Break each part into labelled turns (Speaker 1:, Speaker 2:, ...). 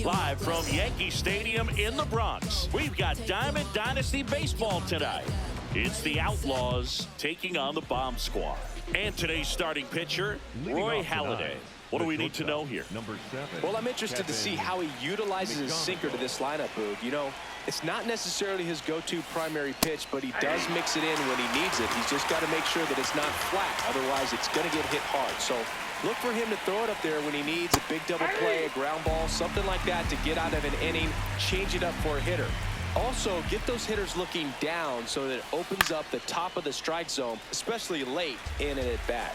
Speaker 1: Live from Yankee Stadium in the Bronx, we've got Diamond Dynasty Baseball tonight. It's the Outlaws taking on the Bomb Squad. And today's starting pitcher, Roy Halladay. What do we need to know here?
Speaker 2: Well, I'm interested to see how he utilizes his sinker to this lineup, Boog. You know, it's not necessarily his go-to primary pitch, but he does mix it in when he needs it. He's just got to make sure that it's not flat. Otherwise, it's going to get hit hard. So look for him to throw it up there when he needs a big double play, a ground ball, something like that to get out of an inning, change it up for a hitter. Also, get those hitters looking down so that it opens up the top of the strike zone, especially late in an at-bat.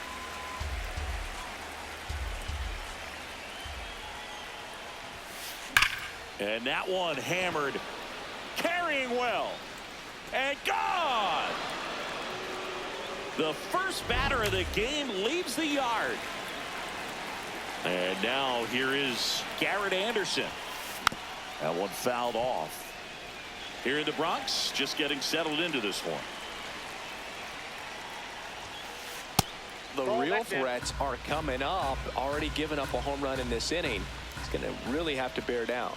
Speaker 1: And that one hammered, carrying well, and gone! The first batter of the game leaves the yard. And now here is Garrett Anderson. That one fouled off. Here in the Bronx, just getting settled into this one.
Speaker 2: The real threats are coming up. Already given up a home run in this inning. He's going to really have to bear down.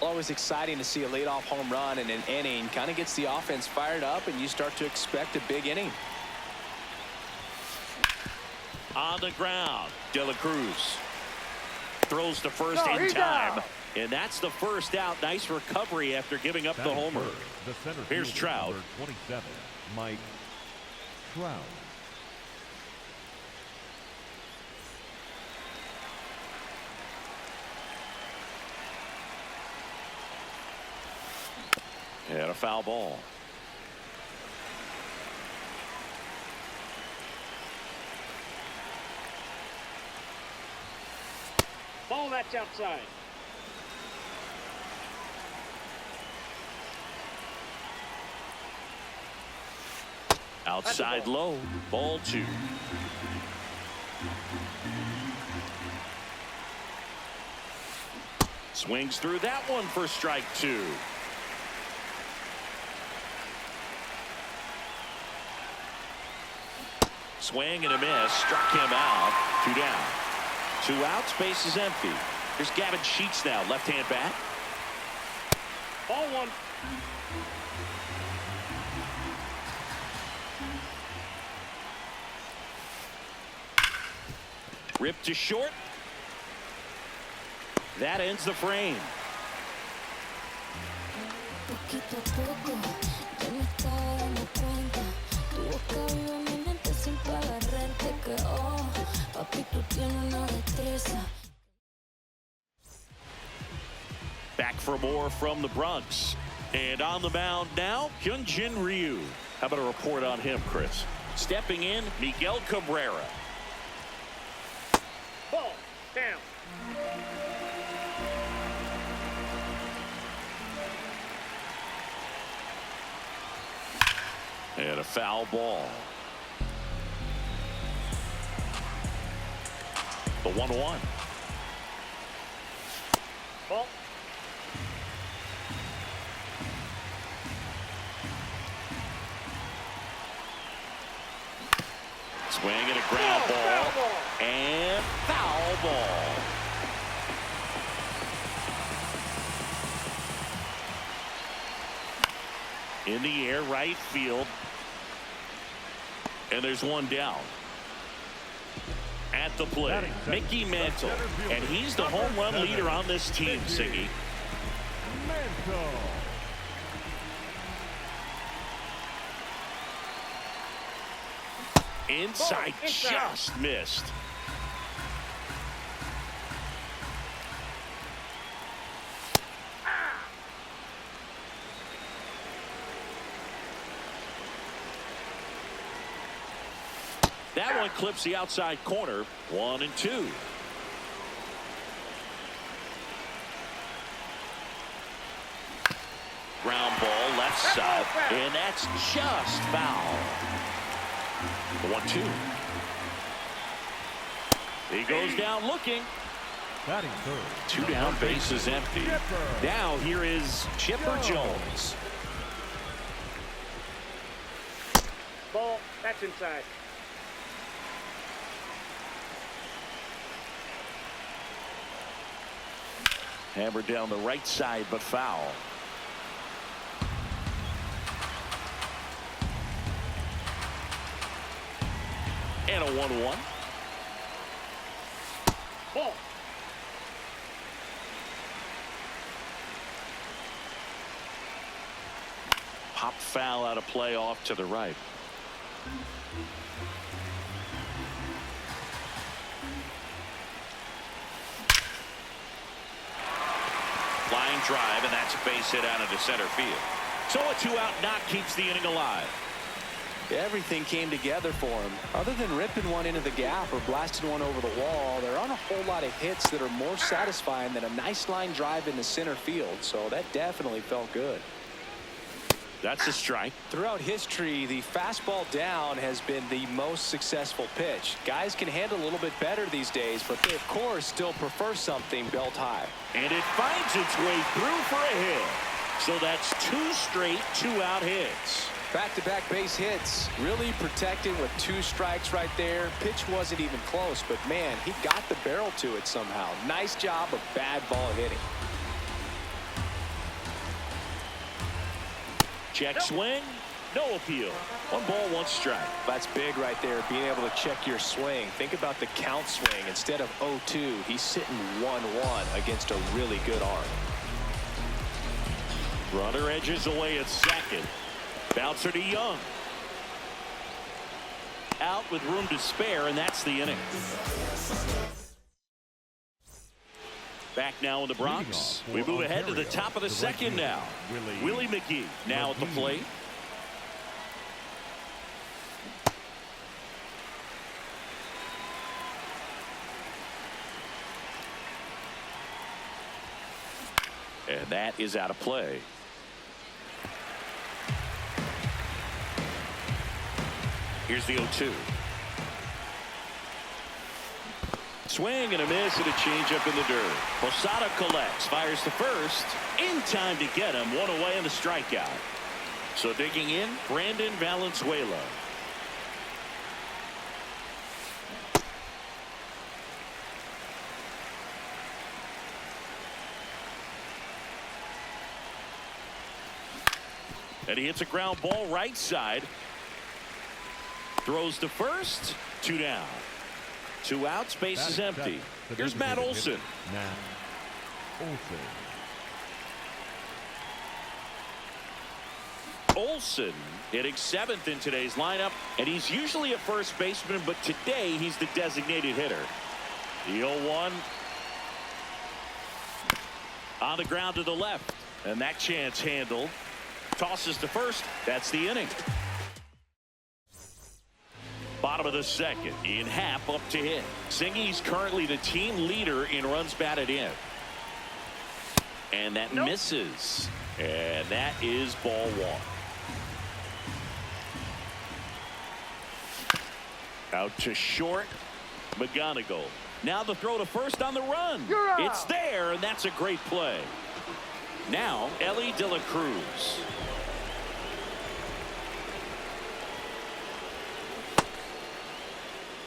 Speaker 2: Always exciting to see a leadoff home run in an inning. Kind of gets the offense fired up, and you start to expect a big inning.
Speaker 1: On the ground, De La Cruz throws to first in time. And that's the first out. Nice recovery after giving up the homer. Here's Trout.
Speaker 3: 27, Mike Trout.
Speaker 1: And a foul ball.
Speaker 4: Ball, that's outside.
Speaker 1: Outside low, ball 2. Swings through that one for strike 2. Swing and a miss, struck him out. 2 down. 2 outs, base is empty. Here's Gavin Sheets now, left-hand bat.
Speaker 4: Ball 1.
Speaker 1: Ripped to short. That ends the frame. Back for more from the Bronx. And on the mound now, Hyunjin Ryu. How about a report on him, Chris? Stepping in, Miguel Cabrera.
Speaker 4: Ball down.
Speaker 1: And a foul ball. The 1-1.
Speaker 4: Ball.
Speaker 1: Swing and a ground ball. And foul ball. In the air, right field. And there's one down. At the plate, Mickey Mantle. And he's the home run leader on this team, Siggy. Inside, just missed. That one clips the outside corner. 1-2. Ground ball left side, and that's just foul. 1-2. He goes down looking.
Speaker 3: Batting third.
Speaker 1: 2 down, base is empty. Now here is Chipper Jones.
Speaker 4: Ball, that's inside.
Speaker 1: Hammered down the right side, but foul. And a 1-1.
Speaker 4: Ball.
Speaker 1: Pop foul out of play off to the right. Line drive, and that's a base hit out into center field. So a 2-out knock keeps the inning alive.
Speaker 2: Everything came together for him. Other than ripping one into the gap or blasting one over the wall, there aren't a whole lot of hits that are more satisfying than a nice line drive into center field. So that definitely felt good.
Speaker 1: That's a strike.
Speaker 2: Throughout history, the fastball down has been the most successful pitch. Guys can handle a little bit better these days, but they, of course, still prefer something belt high.
Speaker 1: And it finds its way through for a hit. So that's 2 straight 2-out hits.
Speaker 2: Back-to-back base hits. Really protected with 2 strikes right there. Pitch wasn't even close, but man, he got the barrel to it somehow. Nice job of bad ball hitting.
Speaker 1: Check swing. No appeal. 1 ball, 1 strike.
Speaker 2: That's big right there, being able to check your swing. Think about the count swing. Instead of 0-2, he's sitting 1-1 against a really good arm.
Speaker 1: Runner edges away at second. Bouncer to Young. Out with room to spare, and that's the inning. Back now in the Bronx. We move ahead to the top of the second now. Willie McGee now at the plate. And that is out of play. Here's the 0-2. Swing and a miss and a changeup in the dirt. Posada collects, fires to first. In time to get him. 1 away in the strikeout. So digging in, Brandon Valenzuela. And he hits a ground ball right side. Throws to first. 2 down. 2 outs. Base is empty. Here's Matt Olson.
Speaker 3: Matt Olson.
Speaker 1: Olson hitting 7th in today's lineup, and he's usually a first baseman, but today he's the designated hitter. The 0-1 on the ground to the left, and that chance handled. Tosses to first. That's the inning. Bottom of the second. Ian Happ up to hit. Singy's currently the team leader in runs batted in. And that misses. And that is ball 1. Out to short. McGonigal. Now the throw to first on the run. It's there, and that's a great play. Now, Ellie De La Cruz.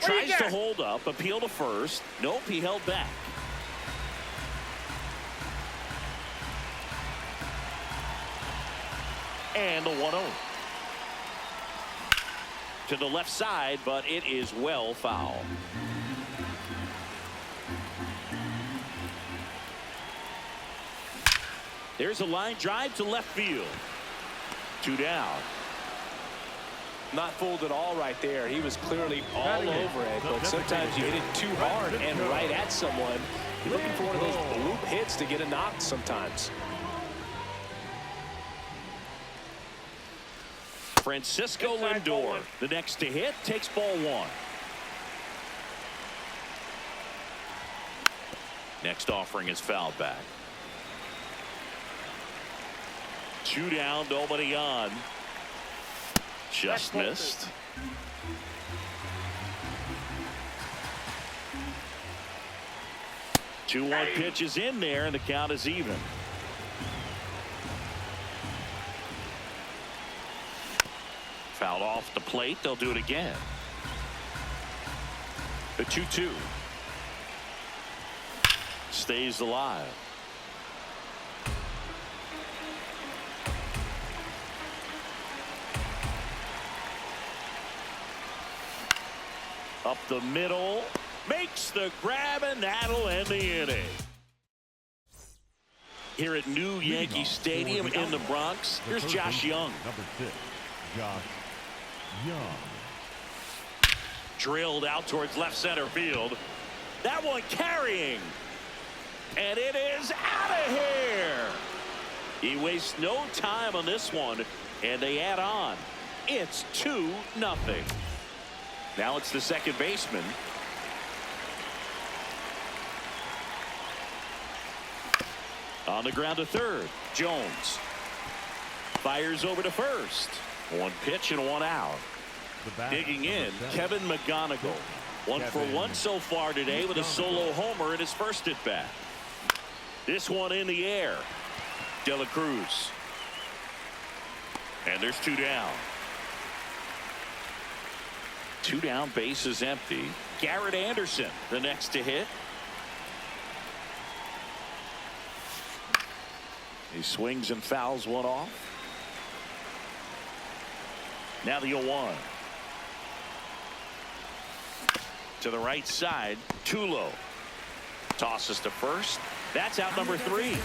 Speaker 1: Tries to hold up, appeal to first. Nope, he held back. And the 1-0. To the left side, but it is well foul. There's a line drive to left field. 2 down.
Speaker 2: Not fooled at all right there. He was clearly all over it, but sometimes you hit it too hard and right at someone. You're looking for one of those loop hits to get a knock sometimes.
Speaker 1: Francisco Lindor, the next to hit, takes ball 1. Next offering is fouled back. 2 down, nobody on. Just missed. Two 1 pitch is in there, and the count is even. Fouled off the plate. They'll do it again. The 2-2 stays alive. Up the middle. Makes the grab, and that'll end the inning. Here at New Yankee Stadium in the Bronx, here's Josh Young.
Speaker 3: Number 6, Josh Young.
Speaker 1: Drilled out towards left center field. That one carrying. And it is out of here. He wastes no time on this one, and they add on. It's 2-0. Now it's the second baseman. On the ground to third. Jones fires over to first. One pitch and one out. Digging in, Kevin McGonigal. 1 for 1 so far today with a solo homer in his first at bat. This one in the air. De La Cruz. And there's 2 down. 2 down, base is empty. Garrett Anderson, the next to hit. He swings and fouls one off. Now the 0-1. To the right side, Tulo tosses to first. That's out number 3.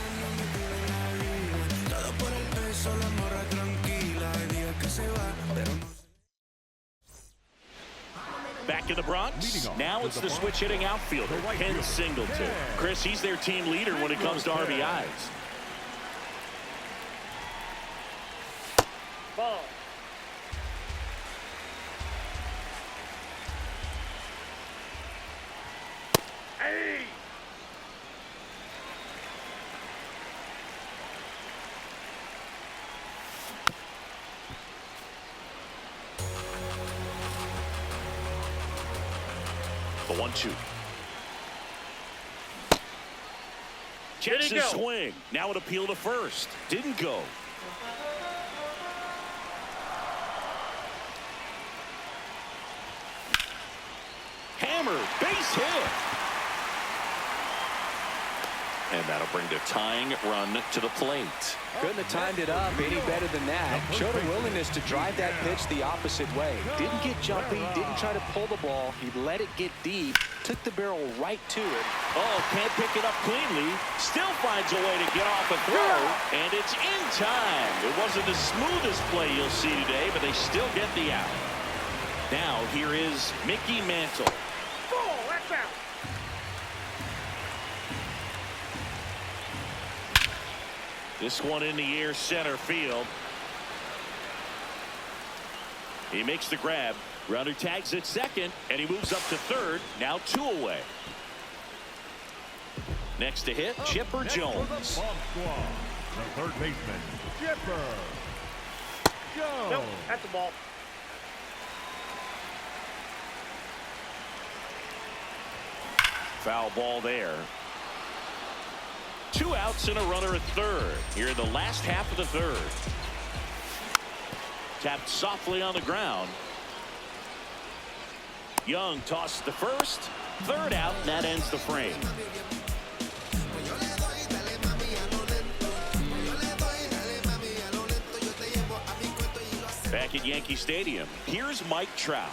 Speaker 1: Back in the Bronx. Now it's the switch hitting outfielder, Ken Singleton. Chris, he's their team leader when it comes to RBIs.
Speaker 4: Ball. Hey!
Speaker 1: The 1-2. Checks his swing. Now an appeal to first. Didn't go. Hammered. Base hit. And that'll bring the tying run to the plate.
Speaker 2: Couldn't have timed it up any better than that. Showed a willingness to drive that pitch the opposite way. Didn't get jumpy, didn't try to pull the ball. He let it get deep, took the barrel right to it.
Speaker 1: Oh, can't pick it up cleanly. Still finds a way to get off a throw, and it's in time. It wasn't the smoothest play you'll see today, but they still get the out. Now here is Mickey Mantle.
Speaker 4: Ball, that's out.
Speaker 1: This one in the air, center field. He makes the grab. Runner tags at second, and he moves up to third. Now 2 away. Next to hit, Chipper Jones.
Speaker 3: The third baseman, Chipper Jones.
Speaker 4: Nope, that's the ball.
Speaker 1: Foul ball there. 2 outs and a runner at third. Here in the last half of the third. Tapped softly on the ground. Young tosses to first. Third out, and that ends the frame. Back at Yankee Stadium, here's Mike Trout.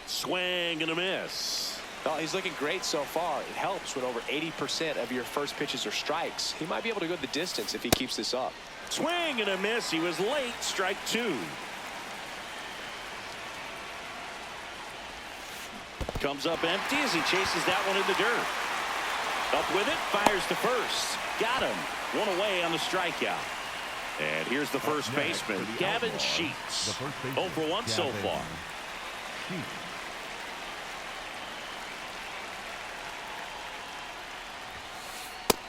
Speaker 1: Swing and a miss.
Speaker 2: Well, he's looking great so far. It helps when over 80% of your first pitches are strikes. He might be able to go the distance if he keeps this up.
Speaker 1: Swing and a miss. He was late. Strike 2. Comes up empty as he chases that one in the dirt. Up with it. Fires to first. Got him. 1 away on the strikeout. And here's the first baseman, Gavin Sheets. 0 for 1 so far.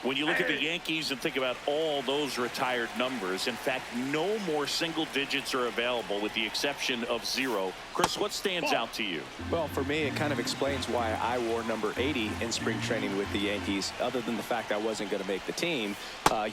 Speaker 1: When you look at the Yankees and think about all those retired numbers, in fact, no more single digits are available with the exception of 0. Chris, what stands out to you?
Speaker 2: Well, for me, it kind of explains why I wore number 80 in spring training with the Yankees. Other than the fact I wasn't going to make the team,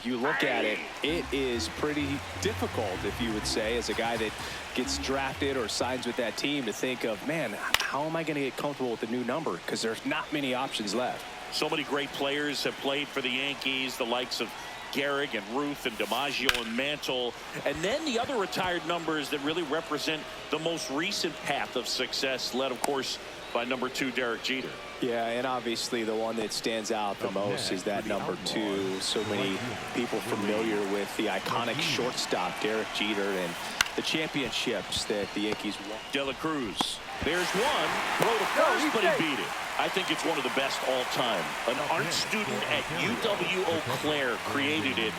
Speaker 2: you look at it, it is pretty difficult, if you would say, as a guy that gets drafted or signs with that team, to think of, man, how am I going to get comfortable with the new number? Because there's not many options left.
Speaker 1: So many great players have played for the Yankees, the likes of Gehrig and Ruth and DiMaggio and Mantle. And then the other retired numbers that really represent the most recent path of success, led, of course, by number 2, Derek Jeter.
Speaker 2: Yeah, and obviously the one that stands out the most is that number 2. So many people familiar with the iconic shortstop, Derek Jeter, and the championships that the Yankees won.
Speaker 1: De La Cruz. There's one. Throw to first, but he beat it. I think it's one of the best all time. An art student at UW-Eau Claire created it.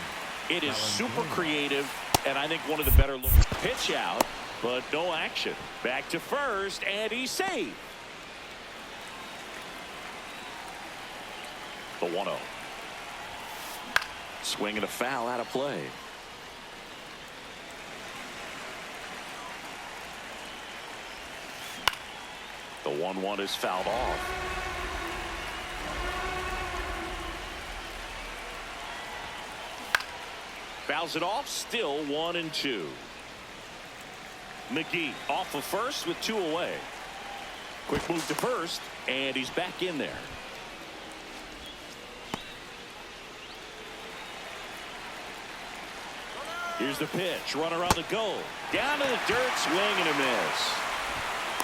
Speaker 1: It is super creative, and I think one of the better looking. Pitch out, but no action. Back to first, and he's saved. The 1-0. Swing and a foul out of play. The 1-1 is fouled off. Fouls it off, still 1-2. McGee off of first with 2 away. Quick move to first, and he's back in there. Here's the pitch. Runner on the goal. Down to the dirt. Swing and a miss.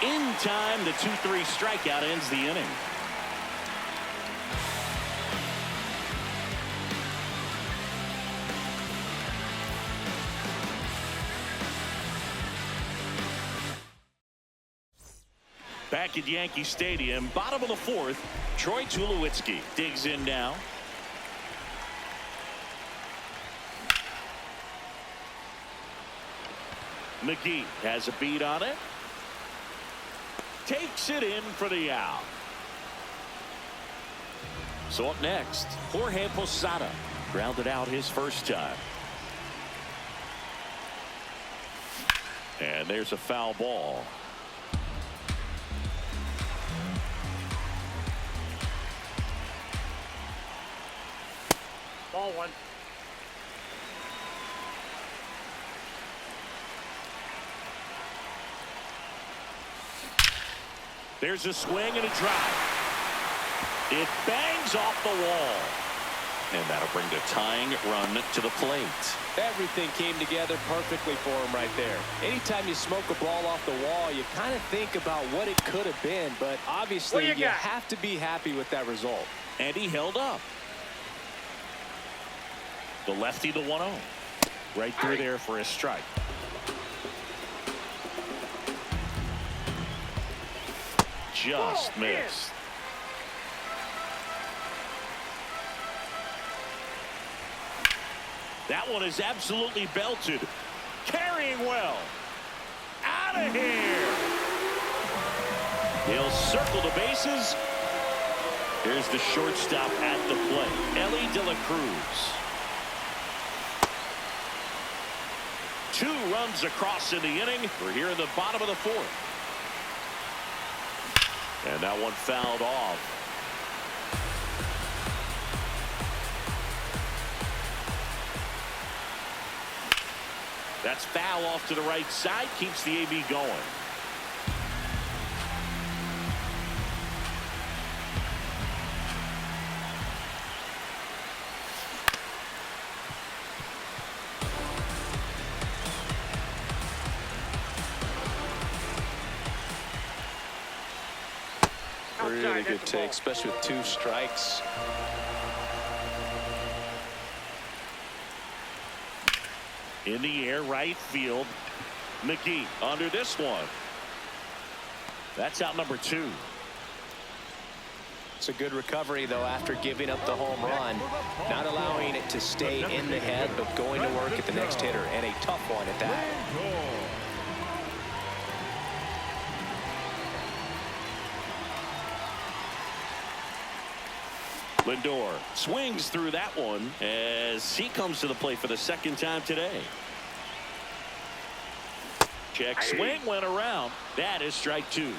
Speaker 1: In time, the 2-3 strikeout ends the inning. Back at Yankee Stadium, bottom of the 4th, Troy Tulowitzki digs in now. McGee has a beat on it. Takes it in for the out. So up next, Jorge Posada grounded out his first time. And there's a foul ball.
Speaker 4: Ball 1.
Speaker 1: There's a swing and a drive. It bangs off the wall. And that'll bring the tying run to the plate.
Speaker 2: Everything came together perfectly for him right there. Anytime you smoke a ball off the wall, you kind of think about what it could have been, but obviously you have to be happy with that result.
Speaker 1: And he held up. The lefty, the 1-0. Right through there for a strike. Just missed. That one is absolutely belted. Carrying well. Out of here. He'll circle the bases. Here's the shortstop at the plate, Ellie De La Cruz. 2 runs across in the inning. We're here in the bottom of the 4th. And that one fouled off. That's foul off to the right side. Keeps the AB going.
Speaker 2: Really good take, especially with 2 strikes.
Speaker 1: In the air, right field. McGee under this one. That's out number 2.
Speaker 2: It's a good recovery, though, after giving up the home run. Not allowing it to stay in the head, but going to work at the next hitter, and a tough one at that.
Speaker 1: Lindor swings through that one as he comes to the plate for the 2nd time today. Check swing went around. That is strike 2.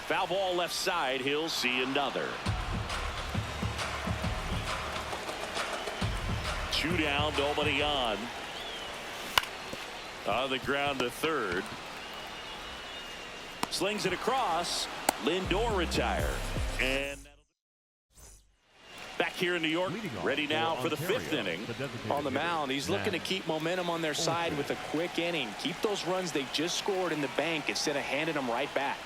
Speaker 1: Foul ball left side. He'll see another. 2 down, nobody on. On the ground to third. Slings it across. Lindor retired. And back here in New York, ready now for the fifth inning.
Speaker 2: On the mound, he's looking to keep momentum on their side with a quick inning. Keep those runs they just scored in the bank instead of handing them right back.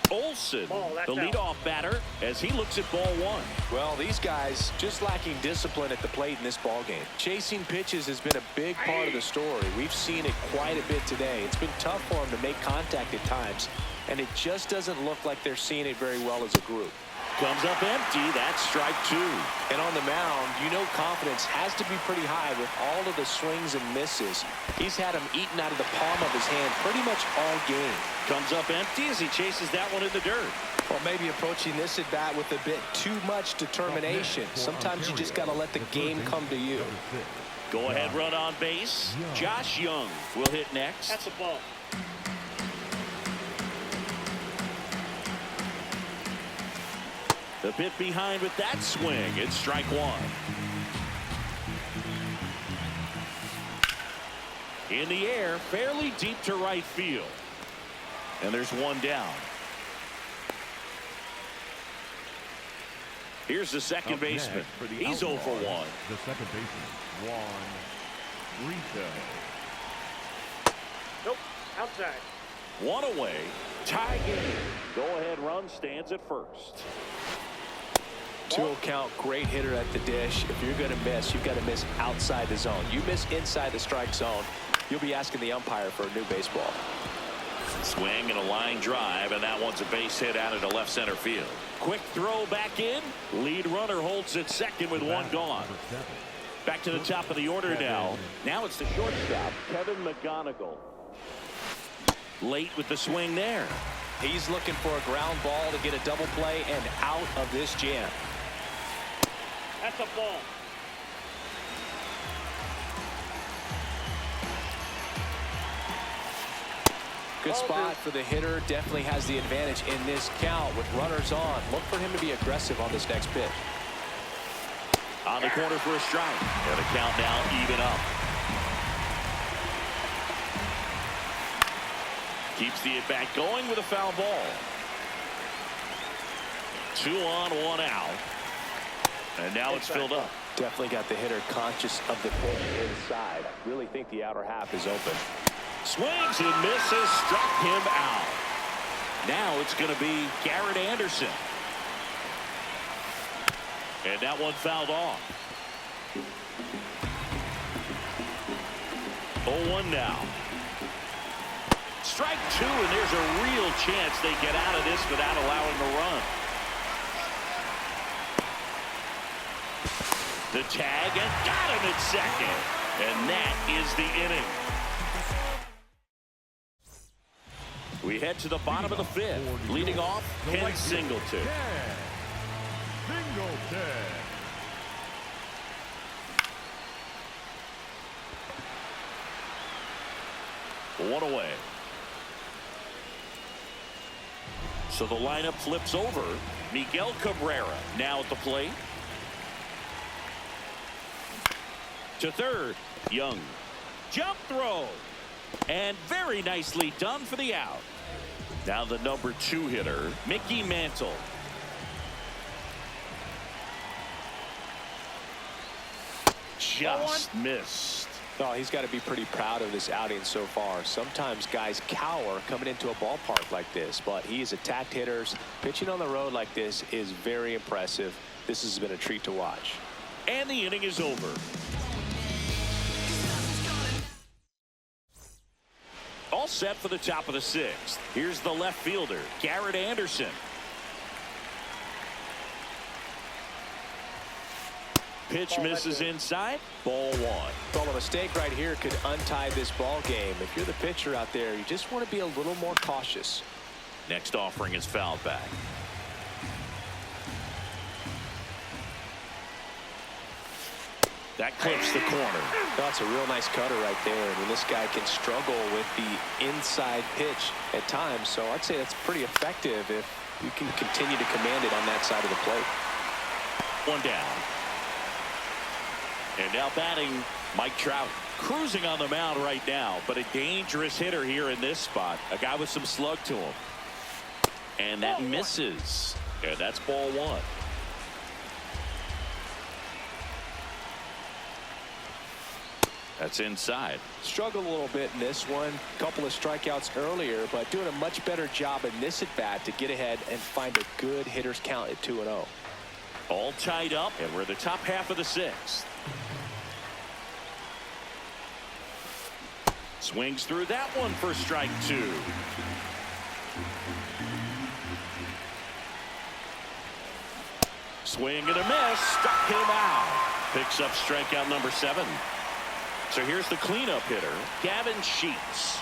Speaker 1: Olsen, the leadoff batter, as he looks at ball one.
Speaker 2: Well, these guys just lacking discipline at the plate in this ball game. Chasing pitches has been a big part of the story. We've seen it quite a bit today. It's been tough for them to make contact at times, and it just doesn't look like they're seeing it very well as a group.
Speaker 1: Comes up empty. That's strike two.
Speaker 2: And on the mound, you know confidence has to be pretty high with all of the swings and misses. He's had them eaten out of the palm of his hand pretty much all game.
Speaker 1: Comes up empty as he chases that one in the dirt.
Speaker 2: Well, maybe approaching this at bat with a bit too much determination. Sometimes you just got to let the game come to you.
Speaker 1: Go ahead run on base. Josh Young will hit next.
Speaker 4: That's a ball.
Speaker 1: The bit behind with that swing. It's strike one. In the air, fairly deep to right field. And there's one down. Here's the second baseman. He's 0 for 1.
Speaker 3: The second baseman, Juan Rito.
Speaker 4: Nope. Outside.
Speaker 1: One away. Tie game. Go ahead run stands at first.
Speaker 2: 2-0 count, great hitter at the dish. If you're going to miss, you've got to miss outside the zone. You miss inside the strike zone, you'll be asking the umpire for a new baseball.
Speaker 1: Swing and a line drive, and that one's a base hit out into left center field. Quick throw back in. Lead runner holds at second with one gone. Back to the top of the order now. Now it's the shortstop, Kevin McGonigal. Late with the swing there.
Speaker 2: He's looking for a ground ball to get a double play and out of this jam.
Speaker 4: That's a ball.
Speaker 2: Good spot for the hitter. Definitely has the advantage in this count with runners on. Look for him to be aggressive on this next pitch.
Speaker 1: On the corner for a strike. And the count now even up. Keeps the at-bat going with a foul ball. 2 on, 1 out. And now it's filled up.
Speaker 2: Definitely got the hitter conscious of the pitch inside. Really think the outer half is open.
Speaker 1: Swings and misses, struck him out. Now it's going to be Garrett Anderson. And that one fouled off. 0-1 now. Strike two, and there's a real chance they get out of this without allowing the run. The tag, and got him at second. And that is the inning. We head to the bottom of the fifth. Leading off, Ken Singleton. One away. So the lineup flips over. Miguel Cabrera now at the plate. To third, Young. Jump throw. And very nicely done for the out. Now the number 2 hitter, Mickey Mantle. Just missed.
Speaker 2: Oh, he's got to be pretty proud of this outing so far. Sometimes guys cower coming into a ballpark like this, but he's attacked hitters. Pitching on the road like this is very impressive. This has been a treat to watch.
Speaker 1: And the inning is over. All set for the top of the 6th. Here's the left fielder, Garrett Anderson. Pitch misses inside. Ball 1.
Speaker 2: Well, a mistake right here could untie this ball game. If you're the pitcher out there, you just want to be a little more cautious.
Speaker 1: Next offering is fouled back. That clips the corner.
Speaker 2: That's a real nice cutter right there. I mean, this guy can struggle with the inside pitch at times, so I'd say that's pretty effective if you can continue to command it on that side of the plate.
Speaker 1: One down. And now batting, Mike Trout. Cruising on the mound right now, but a dangerous hitter here in this spot. A guy with some slug to him. And that misses. And that's ball one. That's inside.
Speaker 2: Struggled a little bit in this one. Couple of strikeouts earlier, but doing a much better job in this at bat to get ahead and find a good hitter's count at 2-0.
Speaker 1: All tied up, and we're in the top half of the sixth. Swings through that one for strike two. Swing and a miss. Struck him out. Picks up strikeout number 7. So here's the cleanup hitter, Gavin Sheets.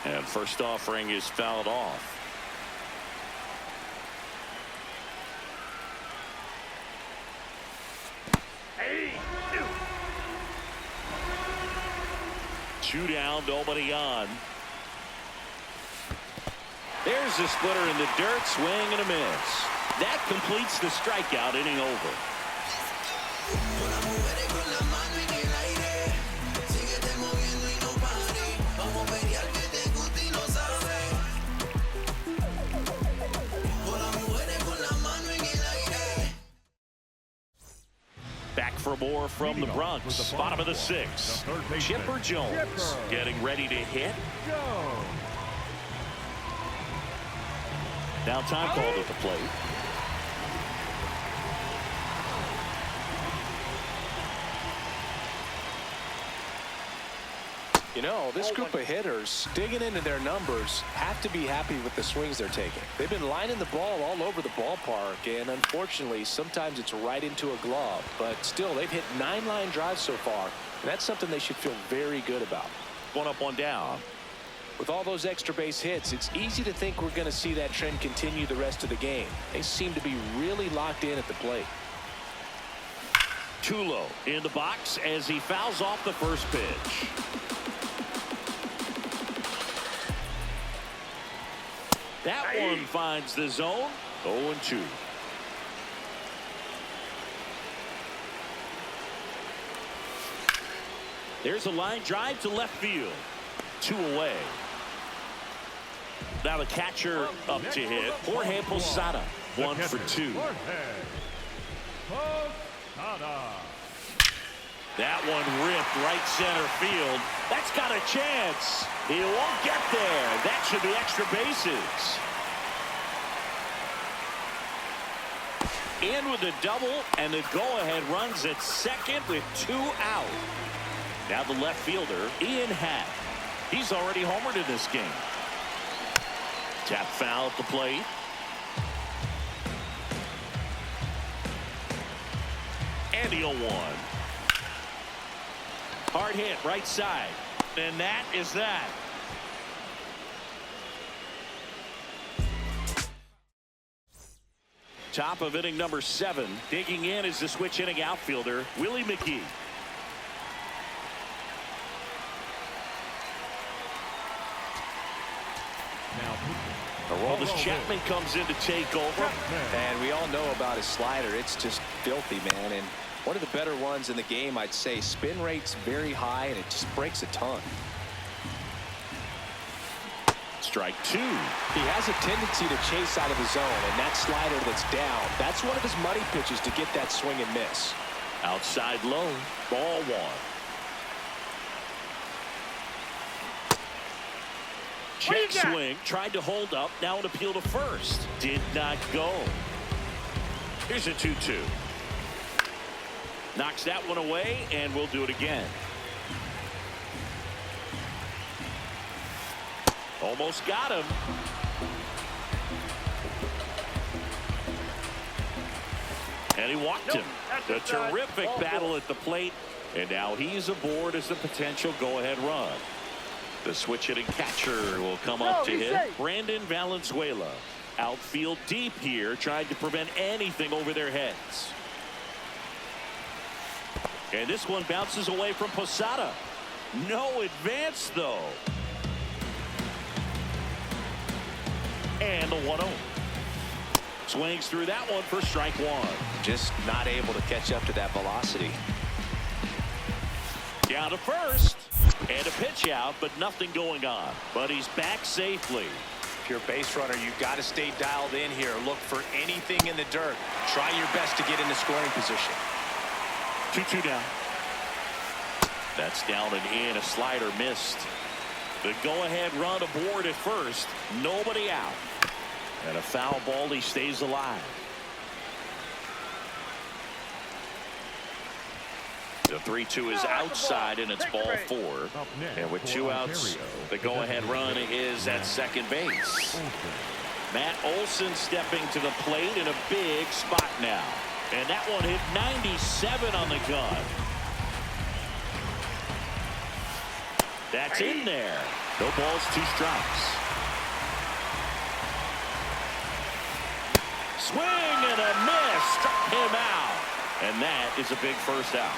Speaker 1: And first offering is fouled off.
Speaker 4: Hey,
Speaker 1: 2 down, nobody on. There's the splitter in the dirt, swing and a miss. That completes the strikeout, inning over. Back for more from the Bronx. Bottom of the 6th. Chipper Jones getting ready to hit. Now time called at the plate.
Speaker 2: You know, this group of hitters digging into their numbers have to be happy with the swings they're taking. They've been lining the ball all over the ballpark, and unfortunately sometimes it's right into a glove, but still they've hit 9 line drives so far, and that's something they should feel very good about.
Speaker 1: 1 up, 1 down.
Speaker 2: With all those extra base hits, it's easy to think we're going to see that trend continue the rest of the game. They seem to be really locked in at the plate.
Speaker 1: Tulo in the box as he fouls off the first pitch. That one finds the zone. 0-2. There's a line drive to left field. 2 away. Now the catcher up to hit. Jorge Posada. 1 for 2. That one ripped right center field. That's got a chance. He won't get there. That should be extra bases. In with the double, and the go-ahead runs at second with 2 out. Now the left fielder, Ian Happ. He's already homered in this game. Tap foul at the plate. And the 0-1. Hard hit right side. And that is that. Top of inning number 7. Digging in is the switch inning outfielder, Willie McGee. Aroldis Chapman comes in to take over.
Speaker 2: And we all know about his slider. It's just filthy, man. And one of the better ones in the game, I'd say. Spin rate's very high, and it just breaks a ton.
Speaker 1: Strike 2.
Speaker 2: He has a tendency to chase out of the zone, and that slider that's down, that's one of his money pitches to get that swing and miss.
Speaker 1: Outside low. Ball 1. Check swing. Tried to hold up. Now an appeal to first. Did not go. Here's a 2-2. Knocks that one away, and we'll do it again. Almost got him. And he walked him. A terrific battle at the plate. And now he's aboard as the potential go-ahead run. The switch hitting catcher will come up to hit. Brandon Valenzuela. Outfield deep here, trying to prevent anything over their heads. And this one bounces away from Posada. No advance, though. And the 1-0. Swings through that one for strike 1.
Speaker 2: Just not able to catch up to that velocity.
Speaker 1: Down to first. And a pitch out, but nothing going on. But he's back safely.
Speaker 2: If you're a base runner, you've got to stay dialed in here. Look for anything in the dirt. Try your best to get into scoring position.
Speaker 1: 2-2 down. That's down and in. A slider missed. The go-ahead run aboard at first. Nobody out. And a foul ball. He stays alive. The 3-2 is outside, and it's ball 4. And with 2 outs, the go-ahead run is at second base. Matt Olson stepping to the plate in a big spot now. And that one hit 97 on the gun. That's in there. No balls, 2 strikes. Swing and a miss. Struck him out. And that is a big first out.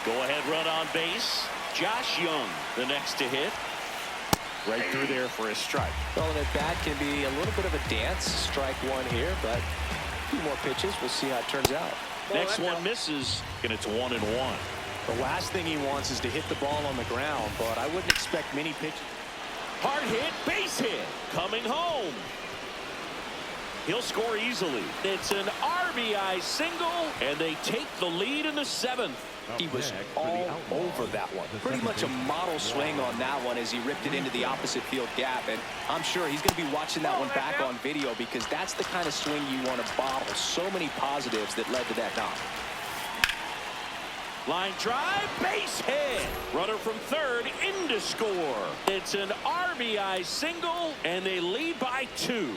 Speaker 1: Go-ahead run on base. Josh Young, the next to hit. Right through there for a strike.
Speaker 2: Well, an at-bat can be a little bit of a dance. Strike 1 here, but a few more pitches. We'll see how it turns out.
Speaker 1: Next one misses, and it's 1-1.
Speaker 2: The last thing he wants is to hit the ball on the ground, but I wouldn't expect many pitches.
Speaker 1: Hard hit, base hit. Coming home. He'll score easily. It's an RBI single, and they take the lead in the 7th.
Speaker 2: He was all over that one. Pretty much a model swing on that one as he ripped it into the opposite field gap. And I'm sure he's going to be watching that one back on video because that's the kind of swing you want to bottle. So many positives that led to that knock.
Speaker 1: Line drive, base hit. Runner from third in to score. It's an RBI single, and they lead by 2.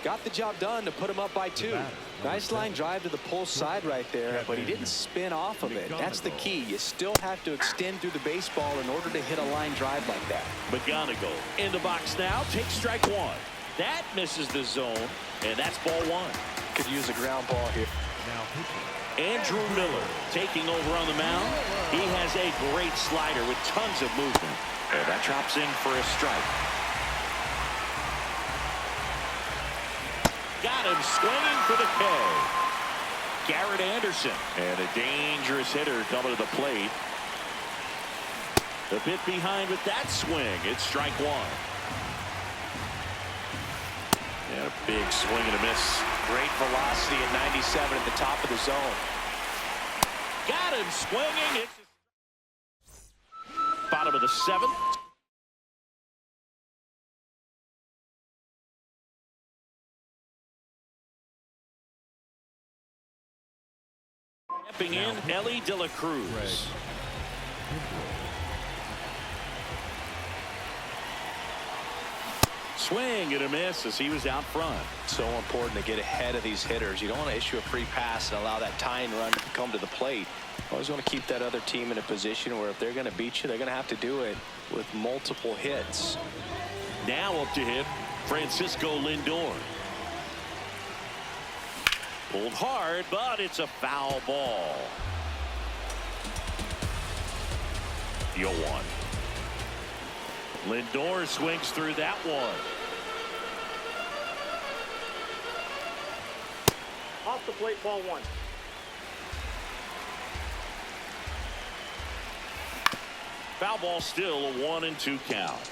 Speaker 2: Got the job done to put him up by 2. Nice line drive to the pull side right there, but he didn't spin off of it. That's the key. You still have to extend through the baseball in order to hit a line drive like that.
Speaker 1: McGonigal in the box now. Takes strike 1. That misses the zone, and that's ball 1.
Speaker 2: Could use a ground ball here.
Speaker 1: Andrew Miller taking over on the mound. He has a great slider with tons of movement. And that drops in for a strike. Got him swinging for the K. Garrett Anderson. And a dangerous hitter coming to the plate. A bit behind with that swing. It's strike 1. And a big swing and a miss.
Speaker 2: Great velocity at 97 at the top of the zone.
Speaker 1: Got him swinging. It's bottom of the 7th. Stepping in, Ellie De La Cruz. Swing and a miss as he was out front.
Speaker 2: So important to get ahead of these hitters. You don't want to issue a free pass and allow that tying run to come to the plate. Always want to keep that other team in a position where if they're going to beat you, they're going to have to do it with multiple hits.
Speaker 1: Now up to him, Francisco Lindor. Pulled hard, but it's a foul ball. 0-1. Lindor swings through that one.
Speaker 4: Off the plate, ball 1.
Speaker 1: Foul ball still, a 1-2 count.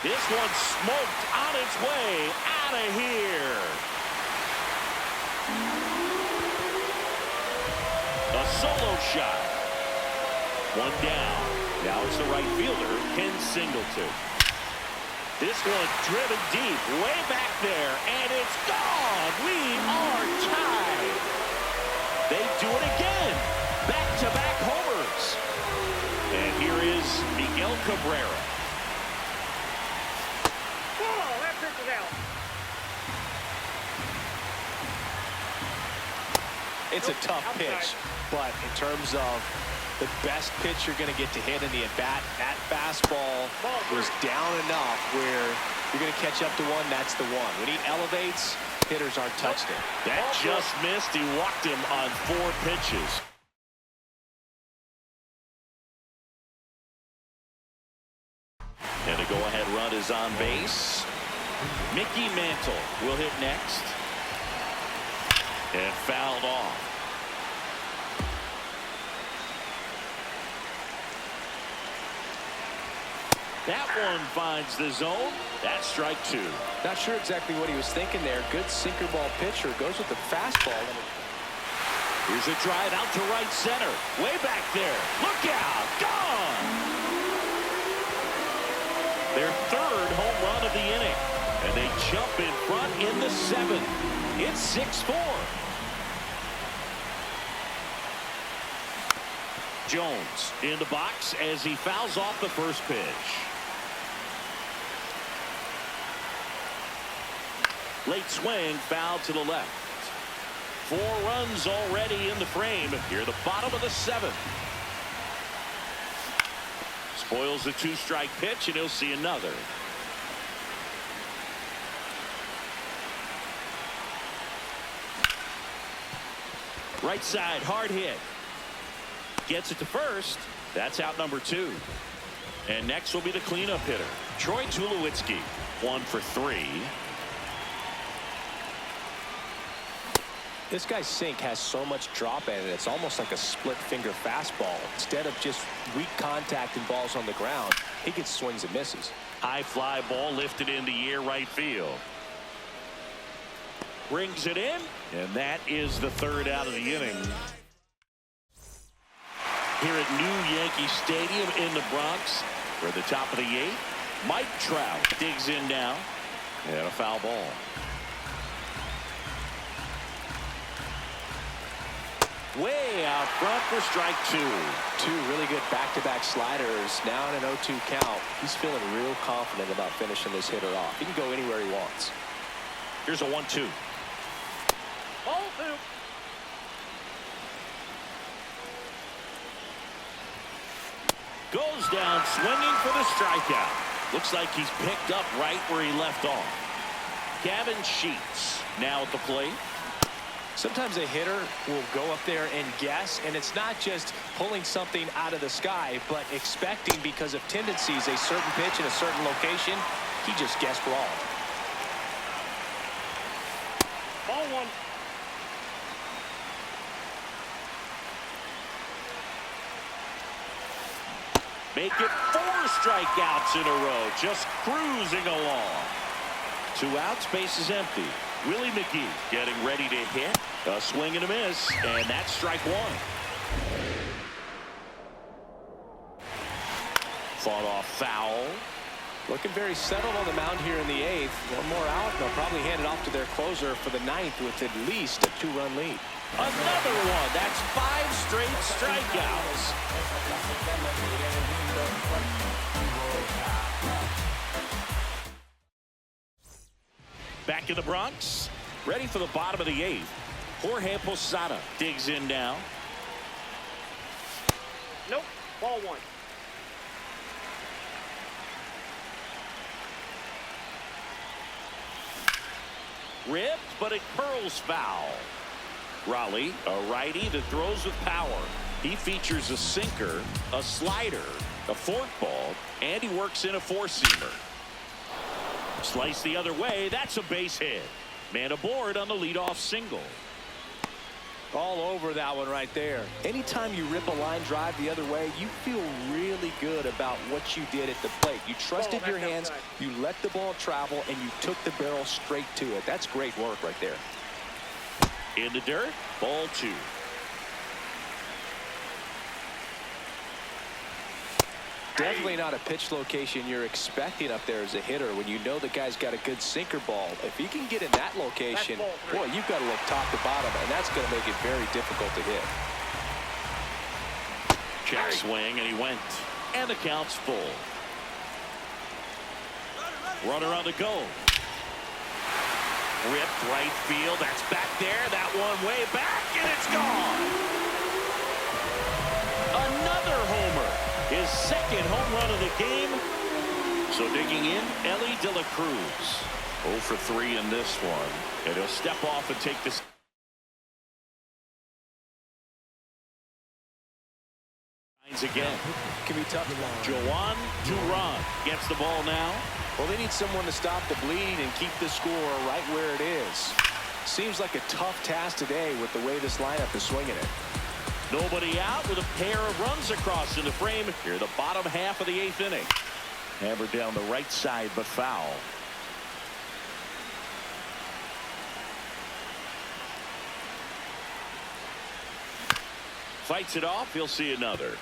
Speaker 1: This one smoked on its way out of here. A solo shot. 1 down. Now it's the right fielder, Ken Singleton. This one driven deep, way back there, and it's gone. We are tied. They do it again. Back-to-back homers. And here is Miguel Cabrera.
Speaker 4: Oh, that pitch is out.
Speaker 2: It's a tough pitch, but in terms of the best pitch you're going to get to hit in the at-bat, that fastball was down enough where you're going to catch up to one. That's the one. When he elevates, hitters aren't touched it.
Speaker 1: That just missed. He walked him on 4 pitches. And a go-ahead run is on base. Mickey Mantle will hit next. And fouled off. That one finds the zone. That's strike two.
Speaker 2: Not sure exactly what he was thinking there. Good sinker ball pitcher. Goes with the fastball.
Speaker 1: Here's a drive out to right center. Way back there. Look out. Gone. Their third home run of the inning. And they jump in front in the seventh. It's 6-4. Jones in the box as he fouls off the first pitch. Late swing, foul to the left. 4 runs already in the frame. Here the bottom of the seventh. Spoils the 2-strike pitch, and he'll see another. Right side, hard hit. Gets it to first. That's out number 2. And next will be the cleanup hitter, Troy Tulowitzki. 1 for 3.
Speaker 2: This guy's sink has so much drop in it. It's almost like a split finger fastball. Instead of just weak contact and balls on the ground, he gets swings and misses.
Speaker 1: High fly ball lifted in the air right field. Brings it in, and that is the third out of the inning. Here at New Yankee Stadium in the Bronx, for the top of the 8th, Mike Trout digs in now, and a foul ball. Way out front for strike 2.
Speaker 2: 2 really good back-to-back sliders. Now in an 0-2 count. He's feeling real confident about finishing this hitter off. He can go anywhere he wants.
Speaker 1: Here's a 1-2.
Speaker 4: Ball 2.
Speaker 1: Goes down swinging for the strikeout. Looks like he's picked up right where he left off. Gavin Sheets now at the plate.
Speaker 2: Sometimes a hitter will go up there and guess, and it's not just pulling something out of the sky, but expecting, because of tendencies, a certain pitch in a certain location. He just guessed wrong.
Speaker 4: Ball 1.
Speaker 1: Make it 4 strikeouts in a row, just cruising along. 2 outs, base is empty. Willie McGee getting ready to hit. A swing and a miss, and that's strike 1. Fought off foul.
Speaker 2: Looking very settled on the mound here in the 8th. 1 more out, and they'll probably hand it off to their closer for the 9th with at least a 2-run lead.
Speaker 1: Another one. That's 5 straight strikeouts. Back in the Bronx, ready for the bottom of the 8th. Jorge Posada digs in now.
Speaker 4: Nope. Ball 1.
Speaker 1: Ripped, but it curls foul. Raleigh, a righty that throws with power. He features a sinker, a slider, a forkball, and he works in a 4-seamer. Slice the other way. That's a base hit. Man aboard on the leadoff single.
Speaker 2: All over that one right there. Anytime you rip a line drive the other way, you feel really good about what you did at the plate. You trusted your hands, you let the ball travel, and you took the barrel straight to it. That's great work right there.
Speaker 1: In the dirt, ball 2.
Speaker 2: Definitely not a pitch location you're expecting up there as a hitter when you know the guy's got a good sinker ball. If he can get in that location, boy, you've got to look top to bottom, and that's going to make it very difficult to hit.
Speaker 1: Check swing, and he went. And the count's full. Runner on the go. Ripped right field. That's back there. That one way back, and it's gone. Another homer. His 2nd home run of the game. So digging in, Ellie De La Cruz. 0 for 3 in this one. And he'll step off and take this. Again.
Speaker 2: Can be tough.
Speaker 1: Joan Duran gets the ball now.
Speaker 2: Well, they need someone to stop the bleeding and keep the score right where it is. Seems like a tough task today with the way this lineup is swinging it.
Speaker 1: Nobody out with a pair of runs across in the frame here, the bottom half of the 8th inning. Hammered down the right side, but foul. Fights it off. He'll see another.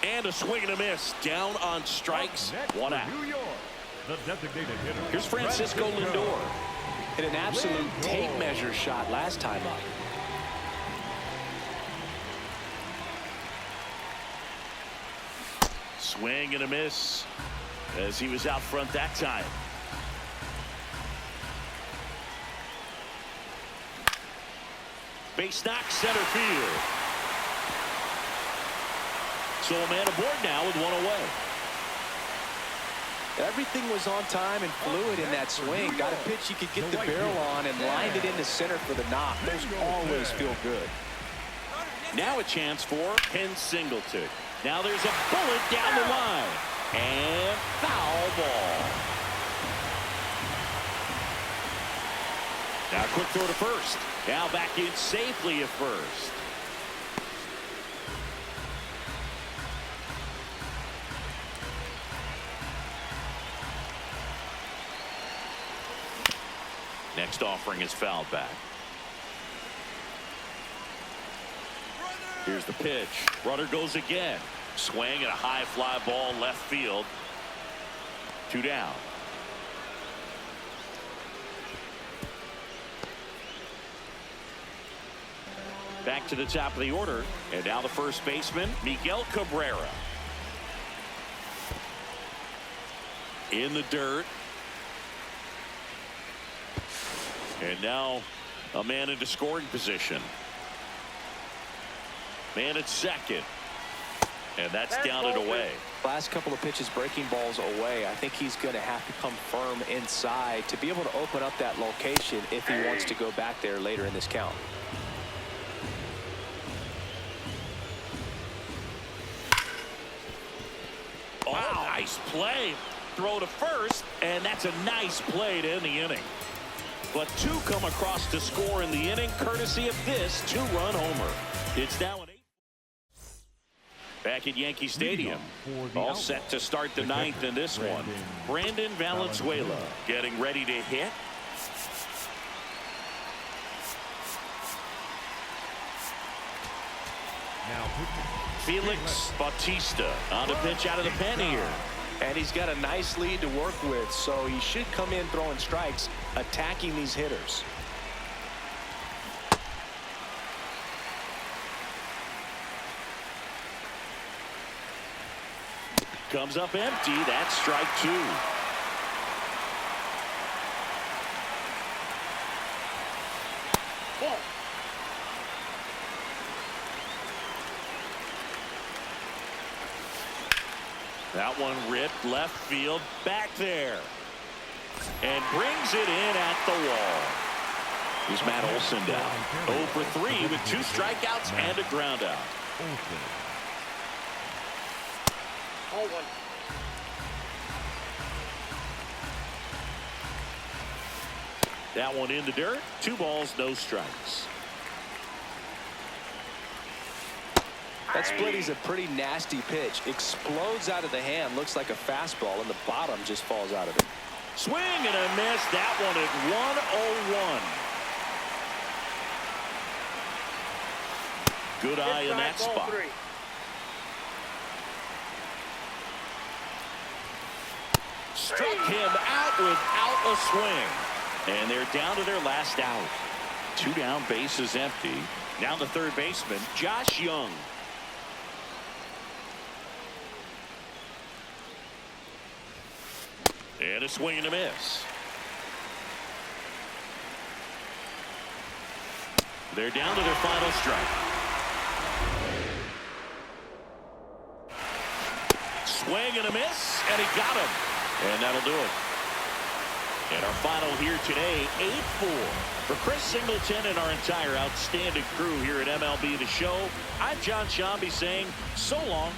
Speaker 1: And a swing and a miss. Down on strikes. One out.
Speaker 3: New York, the designated hitter.
Speaker 1: Here's Francisco Lindor.
Speaker 2: Hit an absolute tape measure shot last time up.
Speaker 1: Swing and a miss as he was out front that time. Base knock, center field. So a man aboard now with one away.
Speaker 2: Everything was on time and fluid in that swing. Got a pitch you could get the barrel on and lined it into center for the knock. Those always feel good.
Speaker 1: Now a chance for Ken Singleton. Now there's a bullet down the line. And foul ball. Now a quick throw to first. Now back in safely at first. Next offering is fouled back. Here's the pitch. Runner goes again. Swing and a high fly ball left field. 2 down. Back to the top of the order. And now the first baseman, Miguel Cabrera. In the dirt. And now a man into scoring position. Man at second. And that's down and away.
Speaker 2: Last couple of pitches breaking balls away. I think he's going to have to come firm inside to be able to open up that location if he wants to go back there later in this count.
Speaker 1: Oh, wow. Nice play. Throw to first, and that's a nice play to end the inning. But 2 come across to score in the inning, courtesy of this 2-run homer. It's now an 8. Back at Yankee Stadium. All set to start the 9th in this one. Brandon Valenzuela getting ready to hit. Felix Bautista on a pitch out of the pen here.
Speaker 2: And he's got a nice lead to work with, so he should come in throwing strikes, attacking these hitters.
Speaker 1: Comes up empty. That's strike 2.
Speaker 4: Ball.
Speaker 1: That one ripped left field back there. And brings it in at the wall. Here's Matt Olson down. 0 for 3 with 2 strikeouts and a ground out.
Speaker 4: Ball 1.
Speaker 1: That one in the dirt. 2 balls, no strikes.
Speaker 2: That splitty's a pretty nasty pitch. Explodes out of the hand. Looks like a fastball, and the bottom just falls out of it.
Speaker 1: Swing and a miss. That one at 101. Good eye in that spot.
Speaker 4: 3.
Speaker 1: Struck him out without a swing. And they're down to their last out. 2 down, bases empty. Now the third baseman, Josh Young. And a swing and a miss. They're down to their final strike. Swing and a miss, and he got him. And that'll do it. And our final here today, 8-4. For Chris Singleton and our entire outstanding crew here at MLB The Show, I'm John Shambi saying so long